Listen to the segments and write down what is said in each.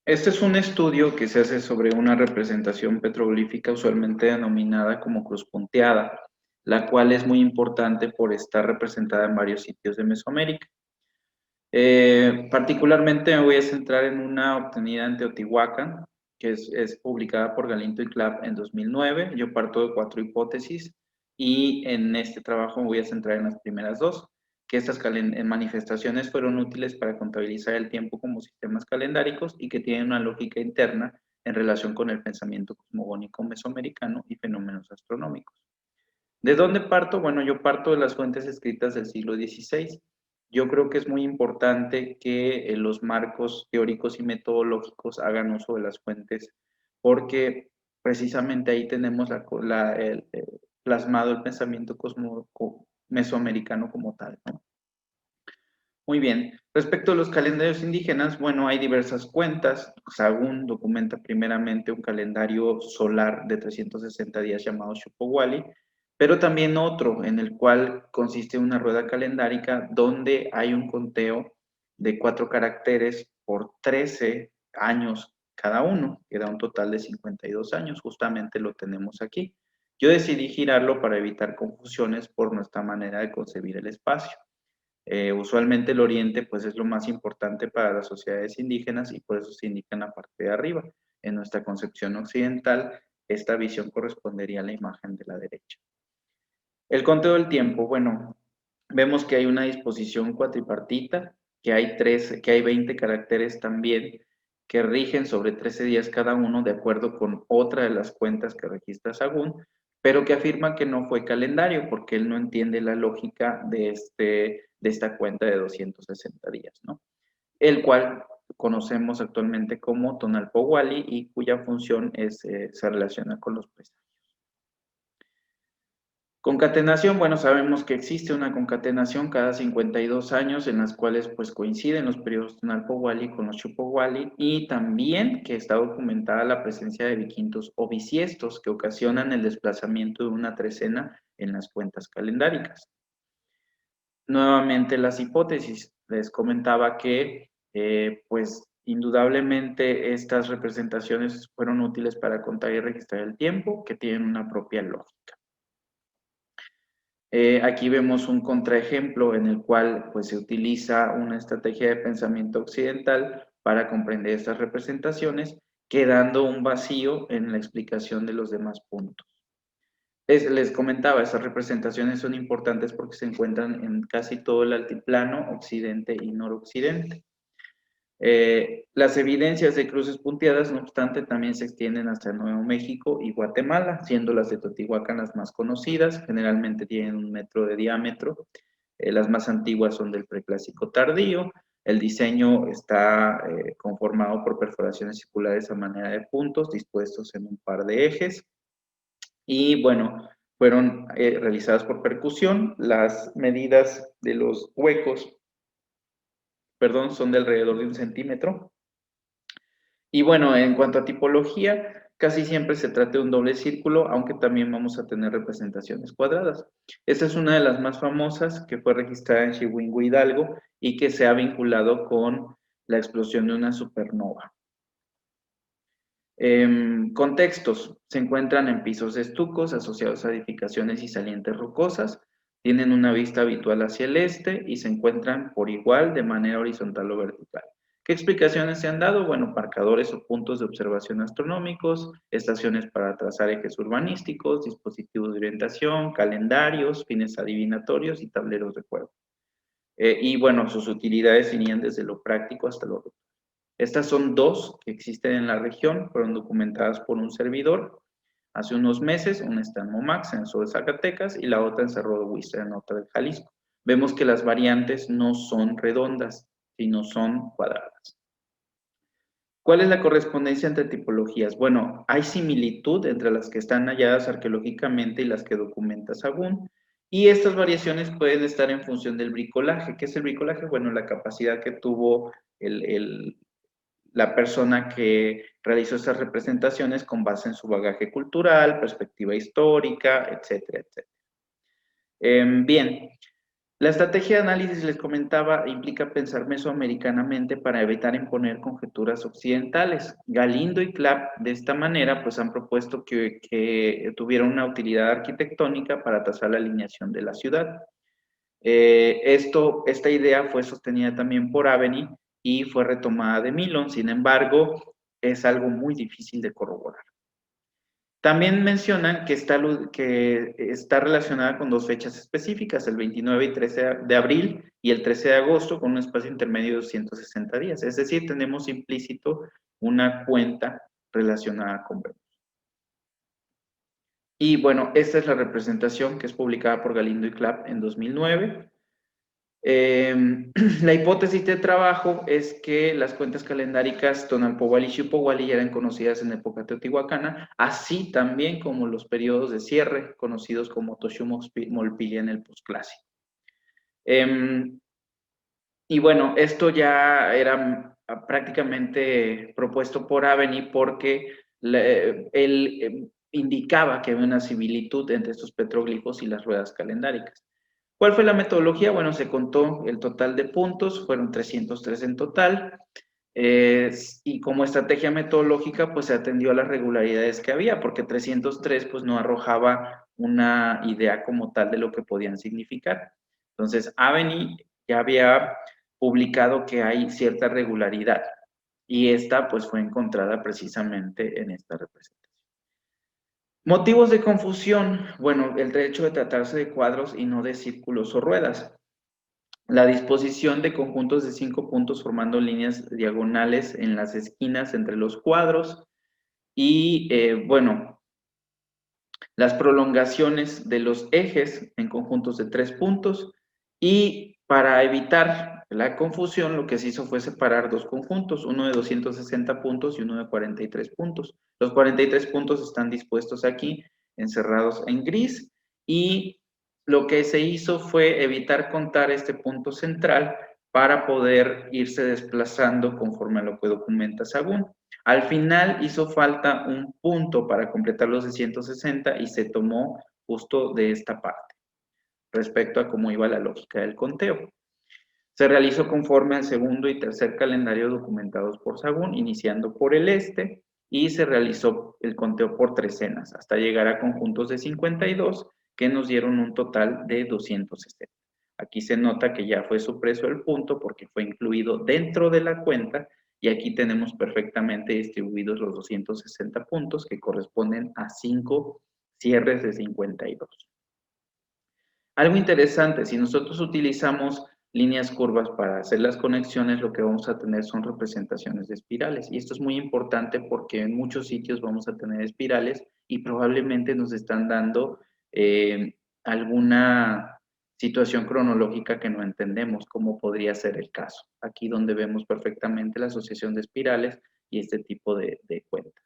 Este es un estudio que se hace sobre una representación petroglífica usualmente denominada como cruz punteada, la cual es muy importante por estar representada en varios sitios de Mesoamérica. Particularmente me voy a centrar en una obtenida en Teotihuacán, que es publicada por Galinto y Clapp en 2009. Yo parto de 4 hipótesis y en este trabajo me voy a centrar en las primeras dos, que estas manifestaciones fueron útiles para contabilizar el tiempo como sistemas calendáricos y que tienen una lógica interna en relación con el pensamiento cosmogónico mesoamericano y fenómenos astronómicos. ¿De dónde parto? Bueno, yo parto de las fuentes escritas del siglo XVI. Yo creo que es muy importante que los marcos teóricos y metodológicos hagan uso de las fuentes porque precisamente ahí tenemos plasmado el pensamiento mesoamericano como tal, ¿no? Muy bien. Respecto a los calendarios indígenas, bueno, hay diversas cuentas. Sahagún documenta primeramente un calendario solar de 360 días llamado Shupowali, pero también otro en el cual consiste una rueda calendárica donde hay un conteo de 4 caracteres por 13 años cada uno, que da un total de 52 años. Justamente lo tenemos aquí. Yo decidí girarlo para evitar confusiones por nuestra manera de concebir el espacio. Usualmente el oriente pues es lo más importante para las sociedades indígenas y por eso se indica en la parte de arriba. En nuestra concepción occidental, esta visión correspondería a la imagen de la derecha. El conteo del tiempo, bueno, vemos que hay una disposición cuatripartita, que hay 20 caracteres también que rigen sobre 13 días cada uno de acuerdo con otra de las cuentas que registra Sagún, pero que afirma que no fue calendario porque él no entiende la lógica de esta cuenta de 260 días, ¿no? El cual conocemos actualmente como Tonalpowali y cuya función se relaciona con los presagios. Concatenación, bueno, sabemos que existe una concatenación cada 52 años en las cuales pues coinciden los periodos Tonalpowali con los Chupowali y también que está documentada la presencia de biquintos o bisiestos que ocasionan el desplazamiento de una trecena en las cuentas calendáricas. Nuevamente las hipótesis, les comentaba que pues indudablemente estas representaciones fueron útiles para contar y registrar el tiempo que tienen una propia lógica. Aquí vemos un contraejemplo en el cual pues, se utiliza una estrategia de pensamiento occidental para comprender estas representaciones, quedando un vacío en la explicación de los demás puntos. Les comentaba, estas representaciones son importantes porque se encuentran en casi todo el altiplano, occidente y noroccidente. Las evidencias de cruces punteadas, no obstante, también se extienden hasta Nuevo México y Guatemala, siendo las de Teotihuacán las más conocidas, generalmente tienen 1 metro de diámetro, las más antiguas son del preclásico tardío, el diseño está conformado por perforaciones circulares a manera de puntos dispuestos en un par de ejes, y bueno, fueron realizadas por percusión, las medidas de los huecos son de alrededor de 1 centímetro. Y bueno, en cuanto a tipología, casi siempre se trata de un doble círculo, aunque también vamos a tener representaciones cuadradas. Esta es una de las más famosas que fue registrada en Chihuahua, Hidalgo, y que se ha vinculado con la explosión de una supernova. Contextos. Se encuentran en pisos de estucos asociados a edificaciones y salientes rocosas. Tienen una vista habitual hacia el este y se encuentran por igual de manera horizontal o vertical. ¿Qué explicaciones se han dado? Bueno, marcadores o puntos de observación astronómicos, estaciones para trazar ejes urbanísticos, dispositivos de orientación, calendarios, fines adivinatorios y tableros de juego. Y bueno, sus utilidades irían desde lo práctico hasta lo. Estas son dos que existen en la región, fueron documentadas por un servidor hace unos meses, una está en Momax, en el sur de Zacatecas, y la otra en Cerro de Huistra, en norte de Jalisco. Vemos que las variantes no son redondas, sino son cuadradas. ¿Cuál es la correspondencia entre tipologías? Bueno, hay similitud entre las que están halladas arqueológicamente y las que documenta Sagún, y estas variaciones pueden estar en función del bricolaje. ¿Qué es el bricolaje? Bueno, la capacidad que tuvo la persona que realizó estas representaciones con base en su bagaje cultural, perspectiva histórica, etcétera, etcétera. Bien, La estrategia de análisis, les comentaba, implica pensar mesoamericanamente para evitar imponer conjeturas occidentales. Galindo y Clapp, de esta manera, pues han propuesto que tuviera una utilidad arquitectónica para trazar la alineación de la ciudad. Esta idea fue sostenida también por Aveni y fue retomada de Milon, sin embargo, es algo muy difícil de corroborar. También mencionan que está relacionada con dos fechas específicas, el 29 y 13 de abril y el 13 de agosto, con un espacio intermedio de 260 días. Es decir, tenemos implícito una cuenta relacionada con Venus. Y bueno, esta es la representación que es publicada por Galindo y Clapp en 2009. La hipótesis de trabajo es que las cuentas calendáricas Tonalpowali y Xiuhpohualli ya eran conocidas en época teotihuacana, así también como los periodos de cierre, conocidos como Toshumolpili en el posclásico. Y bueno, esto ya era prácticamente propuesto por Aveni porque él indicaba que había una similitud entre estos petroglifos y las ruedas calendáricas. ¿Cuál fue la metodología? Bueno, se contó el total de puntos, fueron 303 en total, y como estrategia metodológica, pues se atendió a las regularidades que había, porque 303 pues no arrojaba una idea como tal de lo que podían significar. Entonces, Aveni ya había publicado que hay cierta regularidad, y esta pues fue encontrada precisamente en esta representación. Motivos de confusión. Bueno, el hecho de tratarse de cuadros y no de círculos o ruedas. La disposición de conjuntos de 5 puntos formando líneas diagonales en las esquinas entre los cuadros. Y bueno, las prolongaciones de los ejes en conjuntos de 3 puntos. Y para evitar la confusión, lo que se hizo fue separar dos conjuntos, uno de 260 puntos y uno de 43 puntos. Los 43 puntos están dispuestos aquí, encerrados en gris, y lo que se hizo fue evitar contar este punto central para poder irse desplazando conforme a lo que documenta Sagún. Al final hizo falta un punto para completar los de 160 y se tomó justo de esta parte, respecto a cómo iba la lógica del conteo. Se realizó conforme al segundo y tercer calendario documentados por Sagún, iniciando por el este, y se realizó el conteo por trecenas, hasta llegar a conjuntos de 52, que nos dieron un total de 260. Aquí se nota que ya fue supreso el punto porque fue incluido dentro de la cuenta, y aquí tenemos perfectamente distribuidos los 260 puntos que corresponden a 5 cierres de 52. Algo interesante, si nosotros utilizamos líneas curvas para hacer las conexiones, lo que vamos a tener son representaciones de espirales. Y esto es muy importante porque en muchos sitios vamos a tener espirales y probablemente nos están dando alguna situación cronológica que no entendemos, como podría ser el caso. Aquí donde vemos perfectamente la asociación de espirales y este tipo de cuentas.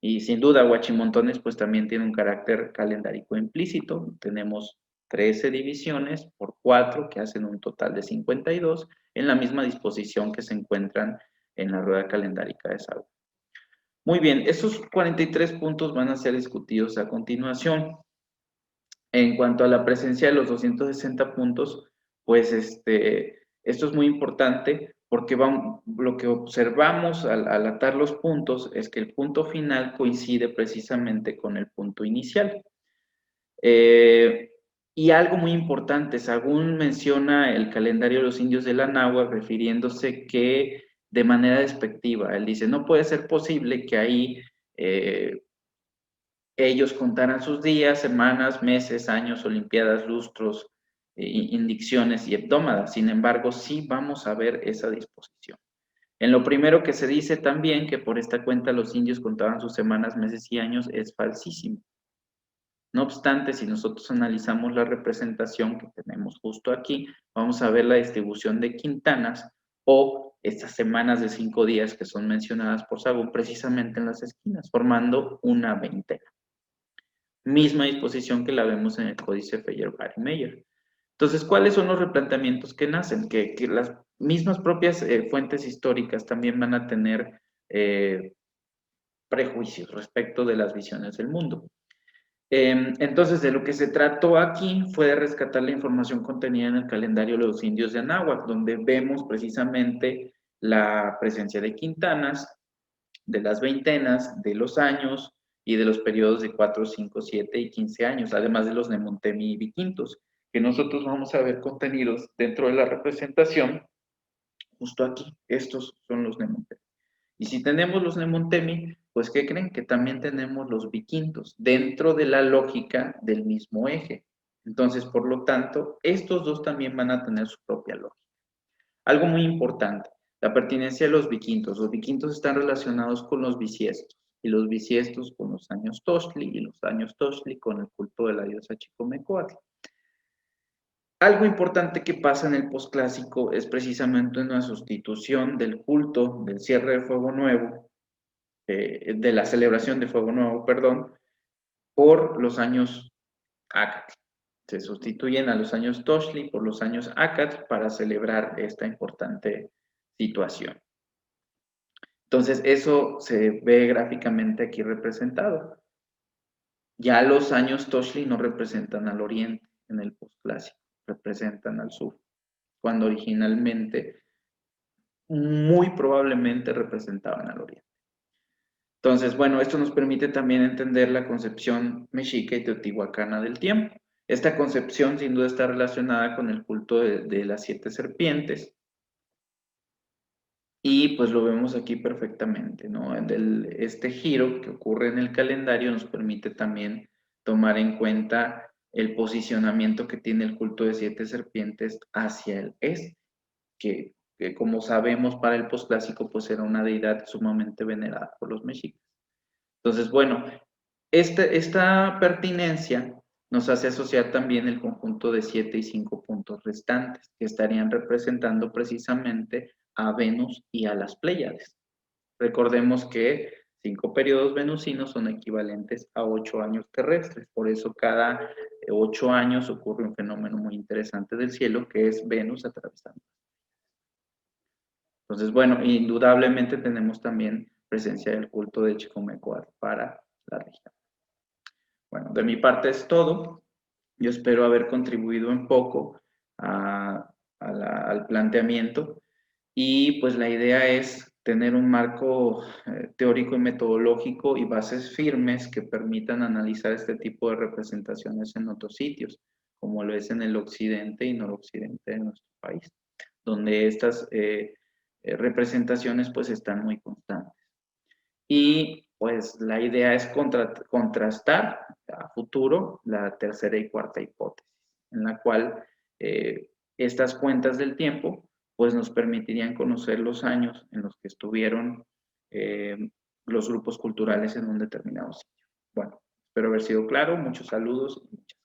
Y sin duda, Huachimontones pues también tiene un carácter calendárico implícito. Tenemos 13 divisiones por 4 que hacen un total de 52 en la misma disposición que se encuentran en la rueda calendárica de Sagún. Muy bien, estos 43 puntos van a ser discutidos a continuación. En cuanto a la presencia de los 260 puntos, pues esto es muy importante porque lo que observamos al atar los puntos es que el punto final coincide precisamente con el punto inicial. Y algo muy importante, Sagún menciona el calendario de los indios de la Náhuatl refiriéndose que de manera despectiva, él dice, no puede ser posible que ahí ellos contaran sus días, semanas, meses, años, olimpiadas, lustros, indicciones y hebdómadas. Sin embargo, sí vamos a ver esa disposición. En lo primero que se dice también que por esta cuenta los indios contaban sus semanas, meses y años es falsísimo. No obstante, si nosotros analizamos la representación que tenemos justo aquí, vamos a ver la distribución de quintanas o estas semanas de 5 días que son mencionadas por Sagún precisamente en las esquinas, formando una veintena. Misma disposición que la vemos en el códice Feyerabad-Meyer. Entonces, ¿cuáles son los replanteamientos que nacen? Que las mismas propias fuentes históricas también van a tener prejuicios respecto de las visiones del mundo. Entonces, de lo que se trató aquí fue de rescatar la información contenida en el calendario de los indios de Anáhuac, donde vemos precisamente la presencia de quintanas, de las veintenas, de los años y de los periodos de 4, 5, 7 y 15 años, además de los Nemontemi y Viquintos, que nosotros vamos a ver contenidos dentro de la representación, justo aquí. Estos son los Nemontemi. Y si tenemos los Nemontemi, pues ¿qué creen? Que también tenemos los Viquintos dentro de la lógica del mismo eje. Entonces, por lo tanto, estos dos también van a tener su propia lógica. Algo muy importante, la pertinencia de los Viquintos. Los Viquintos están relacionados con los bisiestos y los bisiestos con los años Toxtli y los años Toxtli con el culto de la diosa Chicomecoatl. Algo importante que pasa en el posclásico es precisamente una sustitución del culto del cierre de Fuego Nuevo, de la celebración de Fuego Nuevo, perdón, por los años Acatl. Se sustituyen a los años Toxtli por los años Acatl para celebrar esta importante situación. Entonces, eso se ve gráficamente aquí representado. Ya los años Toxtli no representan al oriente en el posclásico, representan al sur, cuando originalmente, muy probablemente representaban al oriente. Entonces, bueno, esto nos permite también entender la concepción mexica y teotihuacana del tiempo. Esta concepción sin duda está relacionada con el culto de las 7 serpientes. Y pues lo vemos aquí perfectamente, ¿no? Este giro que ocurre en el calendario nos permite también tomar en cuenta el posicionamiento que tiene el culto de 7 serpientes hacia el este, que como sabemos para el posclásico pues era una deidad sumamente venerada por los mexicas. Entonces, bueno, esta pertinencia nos hace asociar también el conjunto de 7 y 5 puntos restantes, que estarían representando precisamente a Venus y a las Pléyades. Recordemos que 5 periodos venusinos son equivalentes a 8 años terrestres, por eso cada 8 años ocurre un fenómeno muy interesante del cielo, que es Venus atravesando. Entonces, bueno, indudablemente tenemos también presencia del culto de Chicomecoatl para la región. Bueno, de mi parte es todo. Yo espero haber contribuido un poco al planteamiento y pues la idea es tener un marco teórico y metodológico y bases firmes que permitan analizar este tipo de representaciones en otros sitios, como lo es en el occidente y noroccidente de nuestro país, donde estas representaciones pues están muy constantes. Y pues la idea es contrastar a futuro la tercera y cuarta hipótesis, en la cual estas cuentas del tiempo pues nos permitirían conocer los años en los que estuvieron los grupos culturales en un determinado sitio. Bueno, espero haber sido claro, muchos saludos y muchas